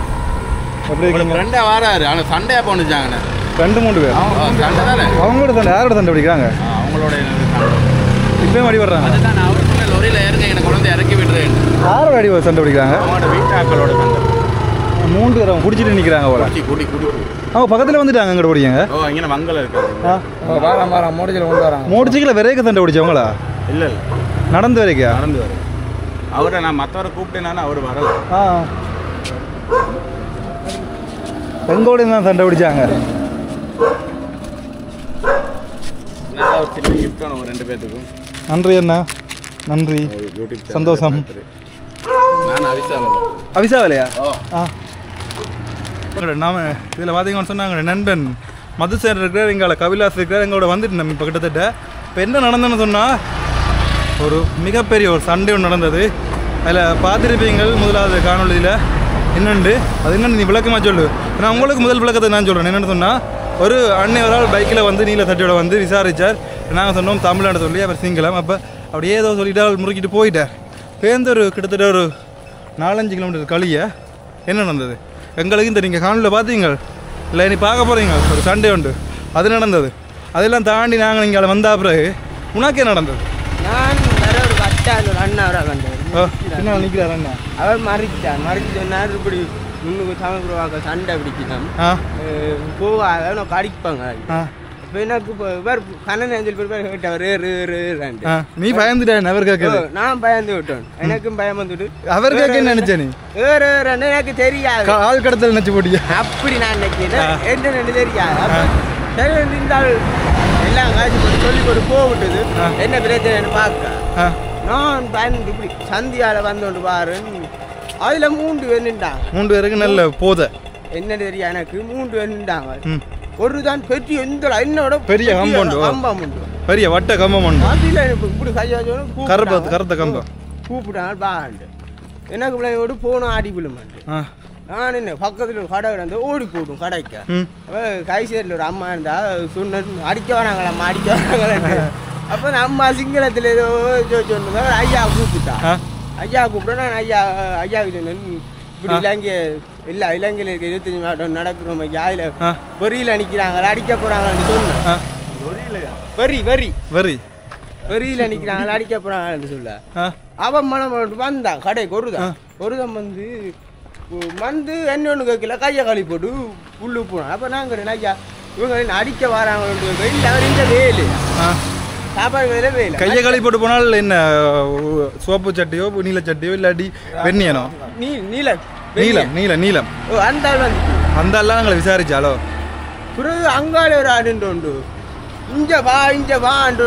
எப்படி இருக்கீங்க ஃப்ரெண்டாக வராரு ஆனால் சண்டையாக போனுச்சாங்கண்ணே 2-3 பேர் சண்டை தானே அவங்களோட சண்டை யாரோட சண்டை பிடிக்கிறாங்க அவங்களோட இப்போயும் அடி வர்றாங்க அதுதான் நான் அவர் சொன்ன லொரியில் இறங்க எனக்கு குழந்தை இறக்கி விடுறேன் யாரோட அடி சண்டை பிடிக்கிறாங்க அவங்களோட வீட்டாக்களோட சண்டை 3 பேர் அவங்க குடிச்சிட்டு நிற்கிறாங்க போல குடி அவங்க பக்கத்தில் வந்துட்டாங்க அங்கே பிடிக்காங்க ஓ இங்கே மங்கலம் இருக்காங்க வாரம் மோடிச்சில் கொண்டு வராங்க மோடிச்சிக்கல விரைக்க சண்டை பிடிச்சவங்களா இல்லை நடந்து வரைக்கா நடந்து வர அவரை நான் மற்றவரை கூப்பிட்டேனாலும் அவர் வரல எங்கோட தான் சண்டை பிடிச்சாங்க நல்லா ஒரு சின்ன கிஃப்ட் வேணும் 2 பேர்த்துக்கும் நன்றி அண்ணா நன்றி யூடியூப் சந்தோஷம் நான் அவிசாவிலையா நாம இதில் பார்த்தீங்கன்னு சொன்னாங்க நண்பன் மதுசேர் இருக்கிறார் எங்களை கவிலாஸ் இருக்கிறார் எங்களோட வந்துட்டு நம்ம இப்போ கிட்டத்தட்ட இப்போ என்ன நடந்ததுன்னு சொன்னால் ஒரு மிகப்பெரிய ஒரு சண்டை ஒன்று நடந்தது அதில் பார்த்துருப்பீங்கள் முதலாவது காணொலியில் என்னண்டு அது என்னென்னு நீ விளக்கமாக சொல்லு நான் உங்களுக்கு முதல் விளக்கத்தை நான் சொல்கிறேன் என்னென்னு சொன்னால் ஒரு அன்னை ஒரு ஆள் பைக்கில் வந்து நீல சட்டையோட வந்து விசாரித்தார் நாங்கள் சொன்னோம் தமிழ்நாடு சொல்லி அவர் சிங்களம் அப்போ அப்படி ஏதோ சொல்லிட்டு அவள் முறுக்கிட்டு போயிட்டார் பேருந்து ஒரு கிட்டத்தட்ட ஒரு 4-5 கிலோமீட்டர் கழிய என்ன நடந்தது எங்களுக்கு இந்த நீங்கள் காணொலியில் பார்த்தீங்க இல்லை நீ பார்க்க போகிறீங்க ஒரு சண்டே உண்டு அது நடந்தது அதெல்லாம் தாண்டி நாங்கள் இங்கே வந்த பிறகு உனக்கே நடந்தது நான் வேற ஒரு கட்டால் ஒரு அண்ணா அவரை கண்டார் என்ன நிற்கிறார் அண்ணா அவர் மறைச்சு சொன்னார் இப்படி முன்னுக்கு சமக்குருவாக்க சண்டை பிடிக்கலாம் போவாங்க கடிப்பாங்க இப்போ எனக்கு இப்போ வேறு கண்ணன் சொல்லி பேர் கேட்டவர் நீ பயந்துட்டேன் அவர் கேட்குது நான் பயந்து விட்டேன் எனக்கும் பயம் வந்துட்டு அவர் கேட்க நினைச்சேன் நீ எனக்கு தெரியாது ஆள் கடத்தல் நினச்சி போட்டியா அப்படி நான் நினைக்கிறேன் என்ன தெரியாது சரி இருந்தால் எல்லாம் காய்ச்சி போட்டு சொல்லி போட்டு போக விட்டது என்ன பிரச்சனைன்னு பார்க்க நான் பயந்து இப்படி சந்தியால் வந்தோண்டு பாரு அதில் 3 பேர் நின்றாங்க. 3 பேருக்கு நல்ல போதை என்ன தெரியா எனக்கு 3 பேர் நின்றாங்க. ஒரு தான் பெரிய இந்த என்னோட பெரிய கம்பம் உண்டு பெரிய வட்ட கம்பம் உண்டு. அதில் இப்படி கையாச்சோன்னு கருத்த கம்பம் கூப்பிட்டாங்க பாண்டு எனக்கு பிள்ளையோடு போனோம் ஆடி விழுமாண்டு. நான் என்ன பக்கத்தில் ஒரு கடை கிடந்து ஓடி போட்டும் கடைக்கு. கை சேரில் ஒரு அம்மா இருந்தா சொன்ன அடிக்க வராங்களாம்மா அடிக்க வராங்களே. அப்போ அம்மா சிங்களத்தில் ஏதோ சொன்னாங்க. ஐயா கூப்பிட்டா ஐயா கூப்பிட்டா நான் ஐயாவுக்கு சொன்னேன் இப்படி இலங்கை இல்லை இலங்கையில் இருக்க 25 மாவட்டம் நடக்கிறோம் அதில் வெறியில் நிற்கிறாங்க அடிக்க போகிறாங்கன்னு சொன்னேன். வெறியில் நிற்கிறாங்க அடிக்க போகிறாங்கன்னு சொல்ல அவன் மனம் வந்தான் கடைக்கு ஒருதான் வந்து என்னொன்று கேட்கல கையை களி போட்டு உள்ளு போனான். அப்போ நாங்கள் ஐயா இவங்க அடிக்க வராங்கன்னு இல்லை அவர் இந்த வேலு சாப்பாடு வேலை வேலை கையை களி போட்டு போனால் என்ன சோப்பு சட்டியோ நீல சட்டியோ இல்லாட்டி வெண்ணியனோ நீலம் ஓ அந்த ஆள் வந்து அந்த ஆள்லாம் நாங்களை விசாரிச்சாலோ பிறகு அங்காலே ஒரு ஆடுண்டு உண்டு இஞ்ச வாண்டு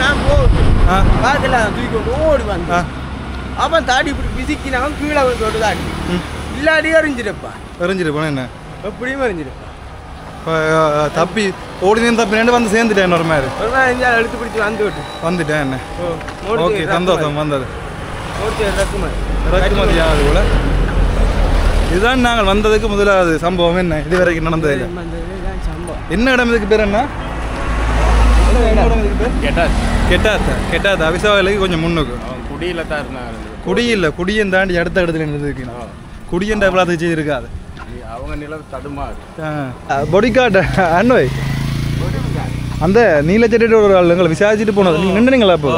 நான் போட்டு பார்க்கலாம் தூக்கி கொண்டு ஓடி வந்தான். அவன் தாடி இப்படி பிசிக்கினான் கீழே வந்து தாடி இல்லாடி எறிஞ்சிருப்பான் என்ன எப்படியும் எறிஞ்சிருப்பான். தப்பி ஓடி தப்பி வந்து சேர்ந்துட்டேன் ஒரு மாதிரி எழுத்து பிடிச்சி வந்துட்டேன் என்ன ஓகே சந்தோஷம் வந்தது இறக்குமதி ஆகுது போல. இதுதான் நாங்கள் வந்ததுக்கு முதலாவது சம்பவம். என்ன இது வரைக்கும் நடந்தது இல்லை. என்ன இடம் இதுக்கு பேர் என்ன கெட்டாத்த அவிசாவிலைக்கு கொஞ்சம் முன்னுக்கு குடியில் தான் இருந்தாங்க. குடியும் தாண்டி அடுத்த இடத்துல இருந்ததுக்கு குடியன் டெவலப் செய்திருக்காது அவங்க நிலம் தடுமாறு பொடிக்காட்ட அன்வை அந்த நீலச்சட்டிட்டு ஒரு ஆள் எங்களை விசாரிச்சுட்டு போனது நீங்கள் நின்றுங்களா இப்போ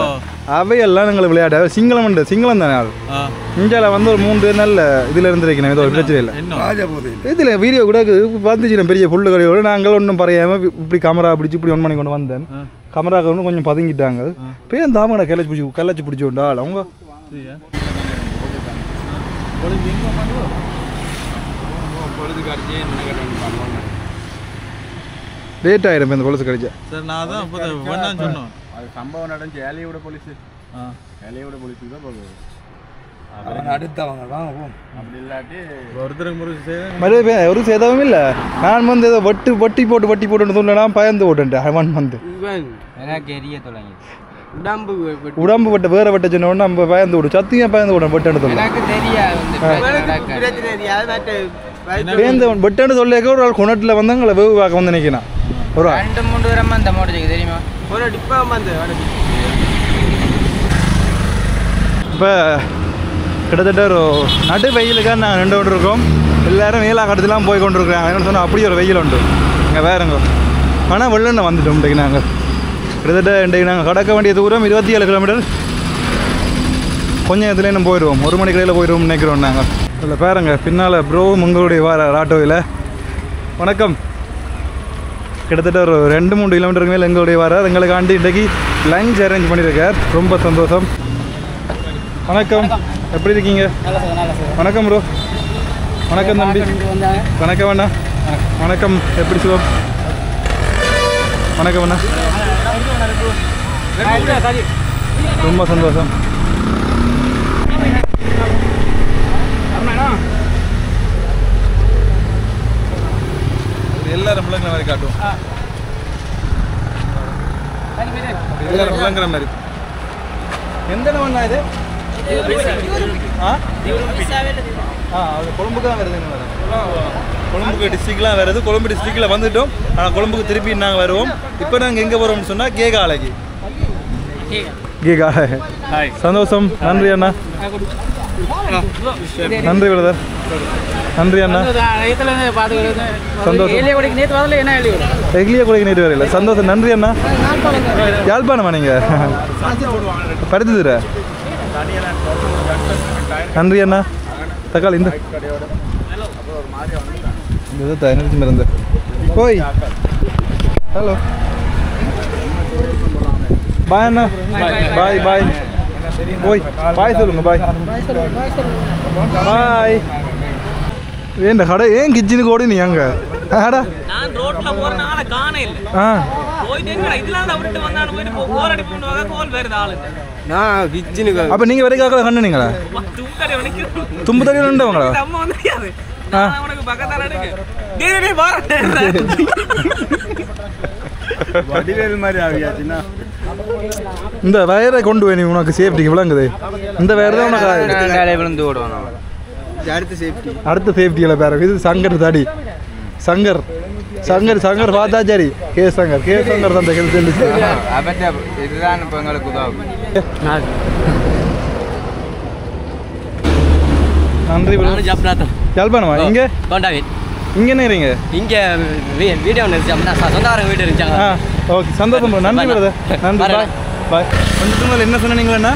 அவையெல்லாம் எங்களை விளையாட சிங்களம் தானே ஆள் இந்தியாவில் வந்து ஒரு 3 பேர் நல்ல இதில் இருந்துருக்கணும் ஏதோ ஒரு பிரச்சனை இல்லை. இதில் வீடியோ கூட பார்த்துச்சு பெரிய புல்லு கடையோடு நாங்கள் ஒன்றும் பறையாமல் இப்படி கேமரா பிடிச்சி இப்படி 1 மணி கொண்டு வந்தேன். கேமராக்கு வந்து கொஞ்சம் பதுங்கிட்டாங்க. பேர் தாமடா கலைச்சி பிடிச்சி கொண்டு ஆள் அவங்க லேட் ஆயிடும் இந்த கொலுசு கிடைச்சா. சார் நான் தான் சொன்னோம் அது சம்பவம் நடந்துச்சு ஏலியோட போலீஸ் தான் போகுது. அடுத்தவங்க அப்படி இல்லாட்டி ஒருத்தருக்கு ஒரு சேதமும் இல்லை. நான் வந்து ஏதோ வட்டி போட்டு சொன்னா பயந்து போட்டேன். அவன் வந்து உடம்பு வெட்ட வேற வெட்ட சொன்ன நம்ம பயந்து விடும் சத்தியம் பயந்து விடும் வெட்டன்னு சொல்லிக்க ஒரு ஆள் கொணட்டில் வந்து எங்களை வேவு பார்க்க வந்து நிற்கணும். ஒரு 2-3 தடவை அந்த மோட்டர் தெரியுமா ஒரு டிப்பா வந்து இப்போ கிட்டத்தட்ட ஒரு நடு வெயிலுக்காக நாங்கள் நின்று கொண்டு இருக்கோம். எல்லோரும் வேலா கடத்துலாம் போய் கொண்டு இருக்கிறாங்க. என்னென்னு சொன்னால் அப்படி ஒரு வெயில் உண்டு இங்கே வேறுங்க. ஆனால் வெள்ளன்னு வந்துட்டோம். இன்றைக்கு நாங்கள் கிட்டத்தட்ட இன்றைக்கு நாங்கள் கடக்க வேண்டிய தூரம் 27 கிலோமீட்டர். கொஞ்சம் இதில் இன்னும் போயிடுவோம். 1 மணி கடையில் போயிடுவோம் நினைக்கிறோம் நாங்கள். இல்லை பாருங்க பின்னால் ப்ரோ உங்களுடைய வார ஆட்டோவில் வணக்கம். கிட்டத்தட்ட ஒரு 2-3 கிலோமீட்டருக்கு மேலே எங்களுடைய வாரார். எங்களுக்காண்டி இன்றைக்கி லஞ்ச் அரேஞ்ச் பண்ணியிருக்கார். ரொம்ப சந்தோஷம். வணக்கம், எப்படி இருக்கீங்க? வணக்கம் ப்ரோ. வணக்கம் தம்பி. வணக்கம் அண்ணா. வணக்கம், எப்படி சிவம்? வணக்கம் அண்ணா. ரொம்ப சந்தோஷம். எல்லாரும் விளங்குற மாதிரி காட்டுவோம். எல்லாரும் விளங்குற மாதிரி. எந்த இடம்ண்ணா இது? அது கொழும்புக்கு தான் வருது. கொழும்புக்கு டிஸ்ட்ரிக்ட்லாம் வருது. கொழும்பு டிஸ்ட்ரிக்டில் வந்துட்டோம். ஆனால் கொழும்புக்கு திருப்பி நாங்கள் வருவோம். இப்போ நாங்கள் எங்கே போகிறோம்னு சொன்னால் கேகாலைக்கு. கேகாலை. சந்தோஷம். நன்றி அண்ணா. நன்றி பிரதர். நன்றி அண்ணா. சந்தோஷம். எக்லியா கொடைக்கு நேற்று வரையில. சந்தோஷம். நன்றி அண்ணா. யாழ்ப்பாணமா நீங்கள்? பருத்துதுரா. நன்றி அண்ணா. தக்காளி இந்த energy மருந்து. ஓய் ஹலோ பாய் அண்ணா. பாய் பாய். ஓய் பாய் சொல்லுங்க. பாய் பாய். ஏன்டா கடை ஏன் கிச்சனுக்கு ஓடி நீ அங்கே? ஆடா நான் ரோட்ல போறனால காண இல்ல. நான் கிச்சனுக்கு அப்போ நீங்கள் வரைக்காக கண்டுனீங்களா தும்பு தடி உண்டவங்களா வடிவேல் மாதிரி ஆகியாச்சுன்னா இந்த வயரை கொண்டு போய் நீ உனக்கு சேஃப்டிக்கு விளங்குது இந்த வயர் தான் உனக்கு விழுந்து ஓடுவான் அடுத்த சேஃப்டி அடுத்த சேஃப்டியில் பேர இது சங்கர் தாடி சங்கர் சங்கர் சங்கர் பார்த்தா சரி கே சங்கர் தான் அந்த ஹெல்த் இதுதான் இப்போ எங்களுக்கு உதவும் நன்றி ஜல்பானமா இங்கே இங்கே என்ன இருங்க இங்கே வீடியோ சொந்தக்காரங்க வீடு இருந்துச்சாங்க ஓகே சந்தோஷம் நன்றி பிரதர் நன்றி பாய் பாய் கொஞ்சம் மேலே என்ன சொன்னீங்களா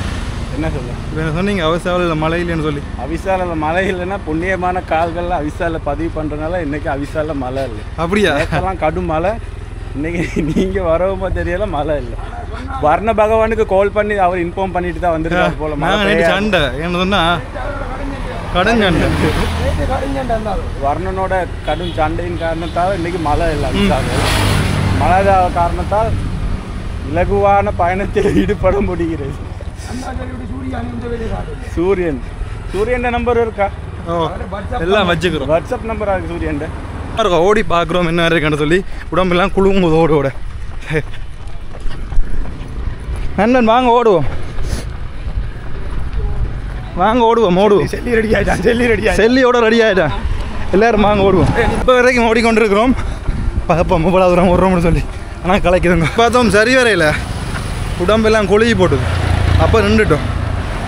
என்ன சொல்ல இப்போ சொன்னீங்க அவசாவில் மழை இல்லைன்னு சொல்லி அவிசாலில் மழை இல்லைன்னா புண்ணியமான கால்களில் அவிசாலில் பதிவு பண்ணுறதுனால இன்றைக்கி அவிசாலில் மழை இல்லை அப்படியா நேற்றெல்லாம் கடும் மழை இன்றைக்கி நீங்கள் வரவுமா தெரியல மழை இல்லை வர்ண பகவானுக்கு கால் பண்ணி அவர் இன்ஃபார்ம் பண்ணிட்டு தான் வந்துருக்காரு போல நான் நேற்று சண்டை என்ன சொன்னால் கடன் சண்டை வர்ணனோட கடும் சண்டையின் காரணத்தால் இன்றைக்கி மழை இல்லை அவிசாலில் மழை காரணத்தால் இலகுவான பயணத்தில் ஈடுபட முடிகிறது சூரியன் நம்பர் இருக்கா ஓ எல்லாம் வச்சுக்கிறோம் வாட்ஸ்அப் நம்பர் இருக்கு சூரியன் இருக்கா ஓடி பார்க்குறோம் என்ன இருக்குன்னு சொல்லி உடம்பெல்லாம் குழுங்குது ஓட நண்பன் வாங்க ஓடுவோம் ஓடுவோம் செல்லியோட ரெடி ஆகிட்டான் எல்லாரும் வாங்க ஓடுவோம் இப்போ வரைக்கும் ஓடிக்கொண்டிருக்கிறோம் பார்ப்போம் 30 தூரம் ஓடுறோம்னு சொல்லி ஆனால் கலைக்குதுங்க பார்த்தோம் சரி வரையில் உடம்பெல்லாம் கொழுகி போட்டுது அப்போ நின்றுட்டோம்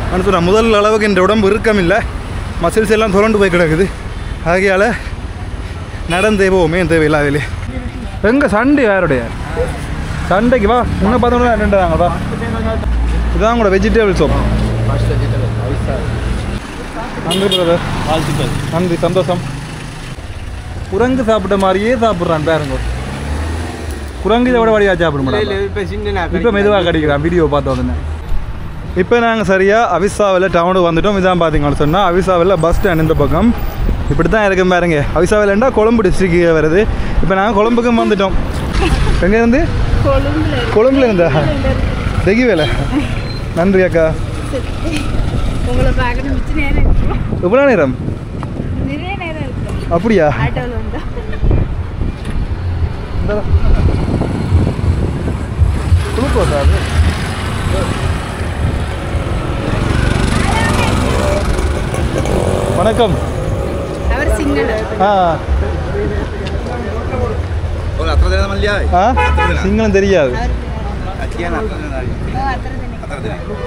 ஆனால் சொல்கிறேன் முதல் அளவுக்கு இந்த உடம்பு இறுக்கம் இல்லை மசில்ஸ் எல்லாம் சுரண்டு போய் கிடக்குது ஆகையால் நடந்தே போவோமே தேவையில்லா வெளியே எங்கே சண்டை யாருடைய சண்டைக்கு வா முன்ன பார்த்தோம்னா நின்றுதாங்கப்பா இதுதான் கூட வெஜிடபிள் சோப் நன்றி பிரதர் வாழ்த்துக்கள் நன்றி சந்தோஷம் குரங்கு சாப்பிட்ட மாதிரியே சாப்பிட்றான் பாருங்க குரங்கு இதை விட வழியாக சாப்பிட முடியாது இப்போ மெதுவாக கிடைக்கிறான் வீடியோ பார்த்த உடனே இப்போ நாங்கள் சரியாக அவிசாவில் டவுனுக்கு வந்துட்டோம் இதான் பார்த்தீங்கன்னு சொன்னால் அவிசாவில் பஸ் ஸ்டாண்ட் இந்த பக்கம் இப்படி தான் இருக்கும் பாருங்க அவிசாவில்ண்டா கொழும்பு டிஸ்ட்ரிக்ட் வருது இப்போ நாங்கள் கொழும்புக்கும் வந்துட்டோம் எங்கேருந்து கொழும்புல இருந்தா தெகி வேலை நன்றி அக்கா உங்களை பார்க்கணும் மிச்ச நேரம் இருக்கும் எவ்வளோ நேரம் நிறைய நேரம் இருக்கும் அப்படியா ஆட்டோவில் வந்தா குளுக்கோஸா வணக்கம் அவர் சிங்கள சிங்களம் தெரியாது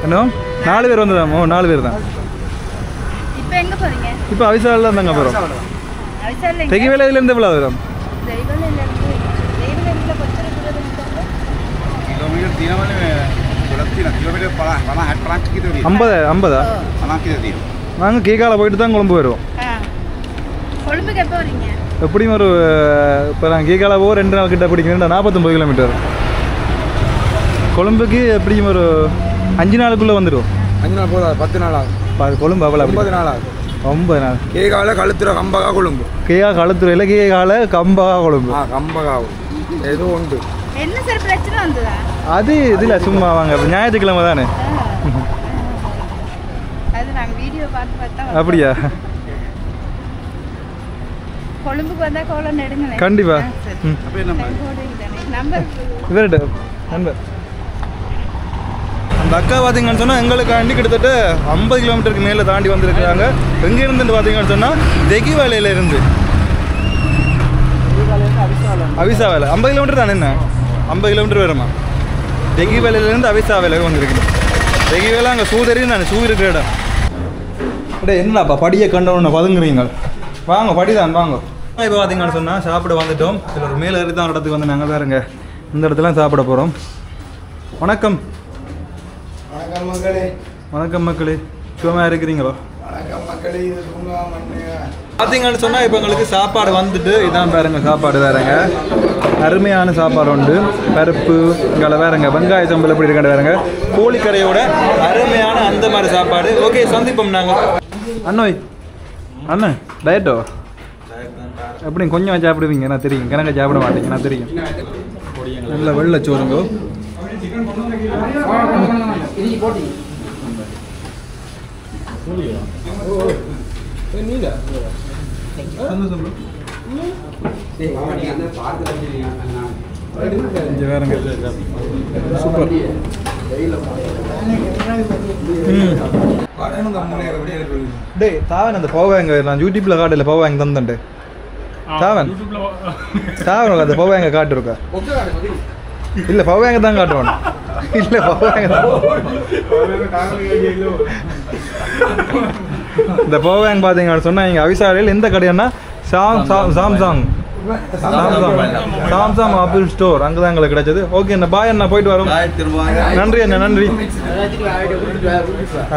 என்ன 4 பேர் வந்ததாமோ 4 பேர் தான் இப்போ எங்க போறீங்க இப்போ அவிசாவில் தான் தாங்க போகிறோம் அவிசால தெகி வேலையிலேருந்து எவ்வளோ வரும் தெய்வல கொச்சர கிலோமீட்டர் 50 நாங்கள் கீகால போயிட்டு தான் கொழும்பு வருவோம் கொழும்புக்கு எப்போ வரீங்க எப்படியும் ஒரு இப்போ நான் கீகால போக 2 நாள் கிட்ட பிடிக்கும் 49 கிலோமீட்டர் கொழும்புக்கு எப்படியும் ஒரு 5 நாளுக்குள்ளே வந்துடும் 5 நாள் போதா 10 நாள் ஆகும் கொழும்பு அவ்வளோ 9 நாள் ஆகும் 9 நாள் கேகால கழுத்துற கம்பகா கொழும்பு கேகா களத்துறையில் கேகால கம்பகா கொழும்பு கம்பகாவும் ஏதோ உண்டு என்ன சார் பிரச்சனை வந்ததா அது இதில் சும்மா வாங்க ஞாயிற்றுக்கிழமை தானே அது நாங்கள் வீடியோ பார்த்தா அப்படியா கொழும்புக்கு வந்தால் கோலம் நெடுங்களேன் கண்டிப்பா நம்பர் இவர்கிட்ட நண்பர் அந்த அக்கா பார்த்தீங்கன்னு சொன்னால் எங்களுக்காண்டி கிட்டத்தட்ட 50 கிலோமீட்டருக்கு மேலே தாண்டி வந்திருக்கிறாங்க எங்கே இருந்துட்டு பார்த்தீங்கன்னு சொன்னால் தெகி வேலையிலேருந்து அவிசா வேலை 50 கிலோமீட்டர் தானே என்ன 50 கிலோமீட்டர் வருமா தெகி வேலையிலேருந்து அவிசா வேலைக்கு வந்திருக்கேன் தெகி வேலை அங்கே சூ தெரியும் நான் சூ இருக்கிற இடம் அடே என்னடாப்பா படியை கண்டவன பதுங்குறீங்க வாங்க படிதான் வாங்க இப்போ பார்த்தீங்கன்னு சொன்னால் சாப்பிட வந்துட்டோம் இதில் ஒரு மேலே ஏறி தான் ஒரு இடத்துக்கு வந்து நாங்கள் பாருங்க இந்த இடத்துல சாப்பிட போகிறோம் வணக்கம் வணக்கம் மக்களே சுகமாக இருக்கிறீங்களோ பார்த்தீங்கன்னு சொன்னால் இப்போ எங்களுக்கு சாப்பாடு வந்துட்டு இதான் பாருங்க சாப்பாடு வேறங்க அருமையான சாப்பாடு உண்டு பருப்பு இங்கே வேறங்க வெங்காய சம்பல் எப்படி இருக்காண்டு வேறங்க கோழிக்கரையோட அருமையான அந்த மாதிரி சாப்பாடு ஓகே சந்திப்போம் நாங்கள் அண்ணோய் அண்ணன் டயட்டோ எப்படி கொஞ்சம் சாப்பிடுவீங்க நான் தெரியும் கணக்க சாப்பிட மாட்டீங்க நான் தெரியும் நல்ல வெள்ளச்சோறுங்க. வேறங்க சூப்பர். டேய் தாவன் அந்த போவாங்க நான் யூடியூப்ல காட்டல போவாங்க தந்தண்டே தாவன் தாவன் அந்த போவாங்க காட்டுருக்கா இல்ல போவாங்க தான் காட்டுவான் இல்ல போவாங்க இந்த போவாங்க பாத்தீங்க சொன்னா இங்க அவிசாலையில் எந்த கடையானா சாம்சாங் சாம்சாங் ஆப்பிள் ஸ்டோர் அங்கதான் எங்களுக்கு கிடைச்சது. ஓகே அண்ணா பாய் அண்ணா போயிட்டு வரோம். நன்றி அண்ணா நன்றி.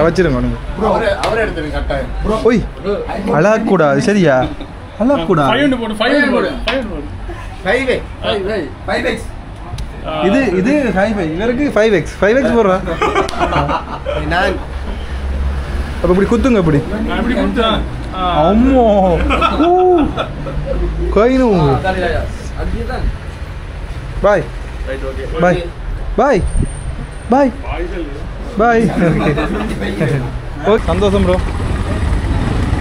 வச்சிருங்க நீங்க. ஓய் அழக்கூடாது சரியா அழக்கூடாது. இது இது 5 இவருக்கு 5x 5x போடுறா. அப்ப இப்படி குத்துங்க இப்படி. அம்மோ கோயினு பாய் பாய் பாய் பாய் பாய். ஓகே சந்தோஷம் ப்ரோ.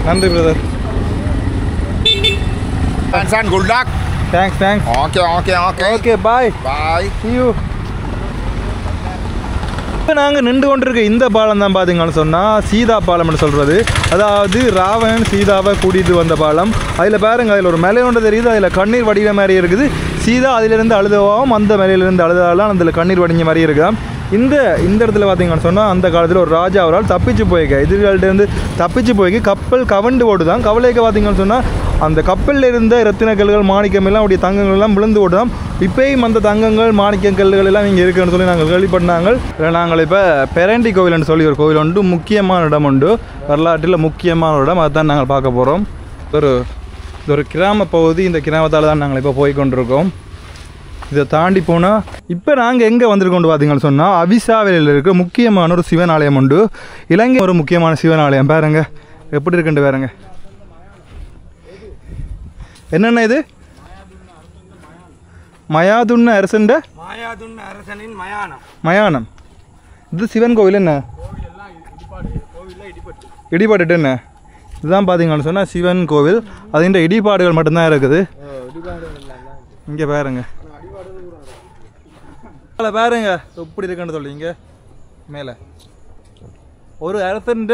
நன்றி brother. Good luck. Thanks. Okay, bye. See you. இப்போ நாங்கள் நின்று கொண்டிருக்க இந்த பாலம் தான் பார்த்தீங்கன்னு சொன்னால் சீதா பாலம்னு சொல்கிறது. அதாவது ராவணன் சீதாவை கூட்டிகிட்டு வந்த பாலம். அதில் பாருங்கள் அதில் ஒரு மலை ஒன்று தெரியுது, அதில் கண்ணீர் வடிகிற மாதிரி இருக்குது. சீதா அதிலிருந்து அழுதவாகவும் அந்த மலையிலிருந்து அழுதாலும் அதில் கண்ணீர் வடிஞ்ச மாதிரி இருக்குதான். இந்த இடத்துல பார்த்தீங்கன்னு சொன்னால் அந்த காலத்தில் ஒரு ராஜா அவரால் தப்பிச்சு போய்க்க எதிரிகள்கிட்டருந்து தப்பிச்சு போய்க்கு கப்பல் கவண்டு ஓடுதான். கவலைக்கு பார்த்தீங்கன்னு சொன்னால் அந்த கப்பலில் இருந்த ரத்தினக்கல்கள் மாணிக்கம் எல்லாம் அப்படியே தங்கங்கள் எல்லாம் விழுந்து ஓடுதான். இப்போயும் அந்த தங்கங்கள் மாணிக்கக்கல்கள் எல்லாம் இங்கே இருக்குன்னு சொல்லி நாங்கள் கேள்விப்பட்டாங்க. நாங்கள் இப்போ பெரண்டி கோவில்னு சொல்லி ஒரு கோவில் உண்டு, முக்கியமான இடம் உண்டு, வரலாற்றில் முக்கியமான இடம். அதுதான் நாங்கள் பார்க்க போகிறோம். ஒரு கிராம பகுதி. இந்த கிராமத்தால் தான் நாங்கள் இப்போ போய் கொண்டிருக்கோம். இதை தாண்டி போனால் இப்போ நாங்கள் எங்கே வந்திருக்கோண்டு பார்த்தீங்கன்னு சொன்னால் அவிசாவையில் இருக்கிற முக்கியமான ஒரு சிவன் ஆலயம் உண்டு. இலங்கை ஒரு முக்கியமான சிவன் ஆலயம் பாருங்க எப்படி இருக்குன்னு பாருங்க. என்னென்ன இது? மயாதுன்ன அரசனின் மயானம். இது சிவன் கோவில். என்ன இடிபாட்டு என்ன இதுதான் பார்த்தீங்கன்னு சொன்னால் சிவன் கோவில். அதுன்ற இடிபாடுகள் மட்டும்தான் இருக்குது. இங்கே பாருங்க பாருங்க எப்படி இருக்குன்னு சொல்றீங்க. மேலே ஒரு அரசன்ற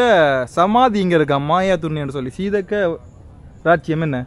சமாதி இங்கே இருக்கா, மாயா துண்ணின்னு சொல்லி. சீதக்க ராட்சியம் என்ன